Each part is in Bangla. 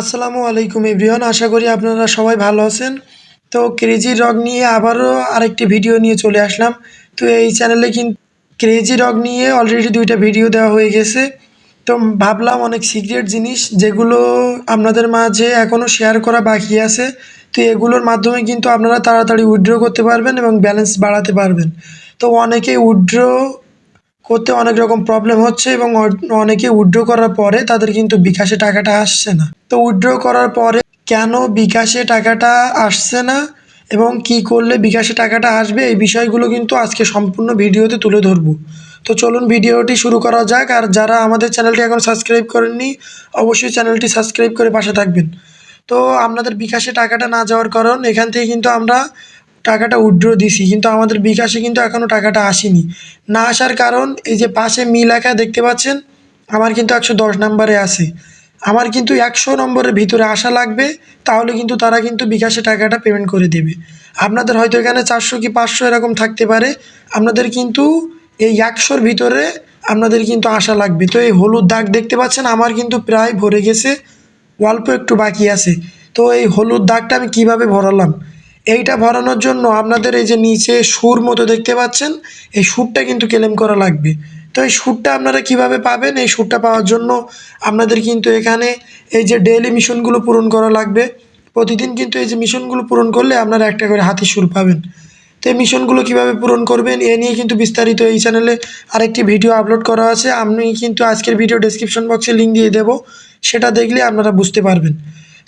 আসসালামু আলাইকুম এভরিওয়ান, আশা করি আপনারা সবাই ভালো আছেন। তো ক্রেজি রক নিয়ে আবারও আরেকটি ভিডিও নিয়ে চলে আসলাম। তো এই চ্যানেলে কিন্তু ক্রেজি রক নিয়ে অলরেডি 2টা ভিডিও দেওয়া হয়ে গেছে। তো ভাবলাম অনেক সিক্রেট জিনিস যেগুলো আপনাদের মাঝে এখনও শেয়ার করা বাকি আছে। তো এগুলোর মাধ্যমে কিন্তু আপনারা তাড়াতাড়ি উইথড্র করতে পারবেন এবং ব্যালেন্স বাড়াতে পারবেন। তো অনেকেই উইথড্র করতে অনেক রকম প্রবলেম হচ্ছে এবং অনেকে উইথড্র করার পরে তাদের কিন্তু বিকাশে টাকাটা আসছে না। তো উইথড্র করার পরে কেন বিকাশে টাকাটা আসছে না এবং কি করলে বিকাশে টাকাটা আসবে, এই বিষয়গুলো কিন্তু আজকে সম্পূর্ণ ভিডিওতে তুলে ধরবো। তো চলুন ভিডিওটি শুরু করা যাক। আর যারা আমাদের চ্যানেলটি এখন সাবস্ক্রাইব করেননি, অবশ্যই চ্যানেলটি সাবস্ক্রাইব করে পাশে থাকবেন। তো আপনাদের বিকাশে টাকাটা না যাওয়ার কারণ, এখান থেকে কিন্তু আমরা টাকাটা উইথড্র দিছি কিন্তু আমাদের বিকাশে কিন্তু এখনও টাকাটা আসেনি। না আসার কারণ, এই যে পাশে মি লেখা দেখতে পাচ্ছেন, আমার কিন্তু 110 নম্বরে আছে। আমার কিন্তু 100 নম্বরের ভিতরে আসা লাগবে, তাহলে কিন্তু তারা কিন্তু বিকাশে টাকাটা পেমেন্ট করে দেবে। আপনাদের হয়তো এখানে 400 কি 500 এরকম থাকতে পারে, আপনাদের কিন্তু এই 100-র ভিতরে আপনাদের কিন্তু আসা লাগবে। তো এই হলুদ দাগ দেখতে পাচ্ছেন, আমার কিন্তু প্রায় ভরে গেছে, অল্প একটু বাকি আছে। তো এই হলুদ দাগটা আমি কিভাবে ভরালাম, এইটা ভরানোর জন্য আপনাদের এই যে নিচে সুর মতো দেখতে পাচ্ছেন, এই সুরটা কিন্তু ক্লেম করা লাগবে। তো এই সুরটা আপনারা কিভাবে পাবেন, এই সুরটা পাওয়ার জন্য আপনাদের কিন্তু এখানে এই যে ডেইলি মিশনগুলো পূরণ করা লাগবে। প্রতিদিন কিন্তু এই যে মিশনগুলো পূরণ করলে আপনারা একটা করে হাতি সুর পাবেন। তো এই মিশনগুলো কীভাবে পূরণ করবেন এ নিয়ে কিন্তু বিস্তারিত এই চ্যানেলে আরেকটি ভিডিও আপলোড করা আছে। আমি কিন্তু আজকের ভিডিও ডেসক্রিপশন বক্সে লিঙ্ক দিয়ে দেবো, সেটা দেখলে আপনারা বুঝতে পারবেন।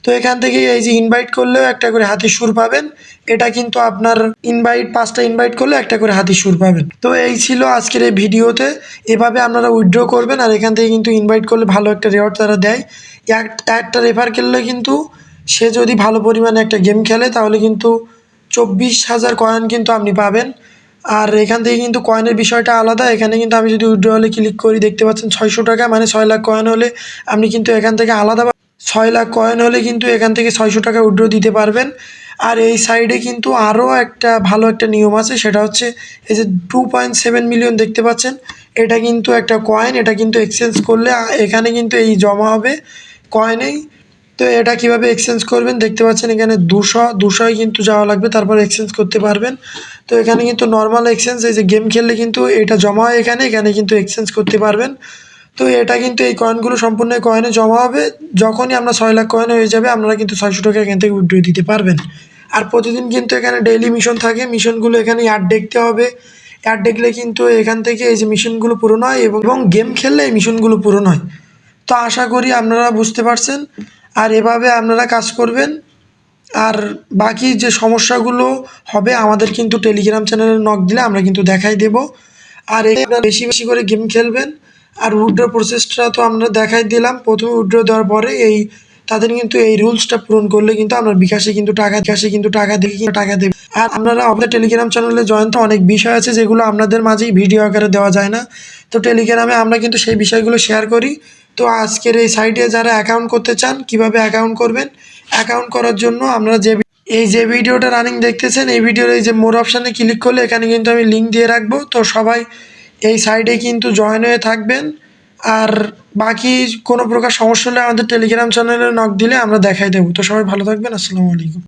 তো এখান থেকে এই যে ইনভাইট করলেও একটা করে হাতির সুর পাবেন। এটা কিন্তু আপনার ইনভাইট 5টা ইনভাইট করলে একটা করে হাতির সুর পাবেন। তো এই ছিল আজকের এই ভিডিওতে। এভাবে আপনারা উইথড্র করবেন, আর এখান থেকে কিন্তু ইনভাইট করলে ভালো একটা রেওয়ার্ড তারা দেয়। একটা রেফার করলে কিন্তু সে যদি ভালো পরিমাণে একটা গেম খেলে তাহলে কিন্তু 24,000 কয়েন কিন্তু আপনি পাবেন। আর এখান থেকে কিন্তু কয়েনের বিষয়টা আলাদা। এখানে কিন্তু আমি যদি উইথড্রলে ক্লিক করি, দেখতে পাচ্ছেন 600 টাকা, মানে 6 লাখ কয়েন হলে আপনি কিন্তু এখান থেকে আলাদা 6 লাখ কয়েন হলে কিন্তু এখান থেকে 600 টাকা উইথড্র দিতে পারবেন। আর এই সাইডে কিন্তু আরও একটা ভালো একটা নিয়ম আছে, সেটা হচ্ছে এই যে 2.7 মিলিয়ন দেখতে পাচ্ছেন, এটা কিন্তু একটা কয়েন। এটা কিন্তু এক্সচেঞ্জ করলে এখানে কিন্তু এই জমা হবে কয়েনেই। তো এটা কিভাবে এক্সচেঞ্জ করবেন, দেখতে পাচ্ছেন এখানে 200 কিন্তু যাওয়া লাগবে, তারপর এক্সচেঞ্জ করতে পারবেন। তো এখানে কিন্তু নর্মাল এক্সচেঞ্জ, এই যে গেম খেললে কিন্তু এটা জমা হয় এখানে কিন্তু এক্সচেঞ্জ করতে পারবেন। তো এটা কিন্তু এই কয়েনগুলো সম্পূর্ণ কয়েনে জমা হবে। যখনই আমরা 6 লাখ কয়েন হয়ে যাবে, আপনারা কিন্তু 600 টাকা এখান থেকে উইথড্র দিতে পারবেন। আর প্রতিদিন কিন্তু এখানে ডেইলি মিশন থাকে, মিশনগুলো এখানে অ্যাড দেখতে হবে। অ্যাড দেখলে কিন্তু এখান থেকে এই যে মিশনগুলো পূরণ হয় এবং গেম খেললে এই মিশনগুলো পূরণ হয়। তো আশা করি আপনারা বুঝতে পারছেন, আর এভাবে আপনারা কাজ করবেন। আর বাকি যে সমস্যাগুলো হবে, আমাদের কিন্তু টেলিগ্রাম চ্যানেলে নক দিলে আমরা কিন্তু দেখাই দেব। আর আপনারা বেশি বেশি করে গেম খেলবেন। আর উইথড্র প্রসেসটা তো আমরা দেখাই দিলাম। প্রথমে উইথড্র দেওয়ার পরে তাদের কিন্তু এই রুলসটা পূরণ করলে কিন্তু আপনার বিকাশে কিন্তু টাকা দেবে। আর আপনারা আমাদের টেলিগ্রাম চ্যানেলে জয়েন, তো অনেক বিষয় আছে যেগুলো আপনাদের মাঝেই ভিডিও আকারে দেওয়া যায় না। তো টেলিগ্রামে আমরা কিন্তু সেই বিষয়গুলো শেয়ার করি। তো আজকের এই সাইটে যারা অ্যাকাউন্ট করতে চান, কিভাবে অ্যাকাউন্ট করবেন, অ্যাকাউন্ট করার জন্য আপনারা যে ভিডিওটা রানিং দেখতেছেন, এই ভিডিওর এই যে মোর অপশানে ক্লিক করলে এখানে কিন্তু আমি লিঙ্ক দিয়ে রাখবো। তো সবাই এই সাইটে কিন্তু জয়েন হয়ে থাকবেন। আর বাকি কোনো প্রকার সমস্যা হলে আমাদের টেলিগ্রাম চ্যানেলে নক দিলে আমরা দেখাই দেবো। তো সবাই ভালো থাকবেন। আসসালামু আলাইকুম।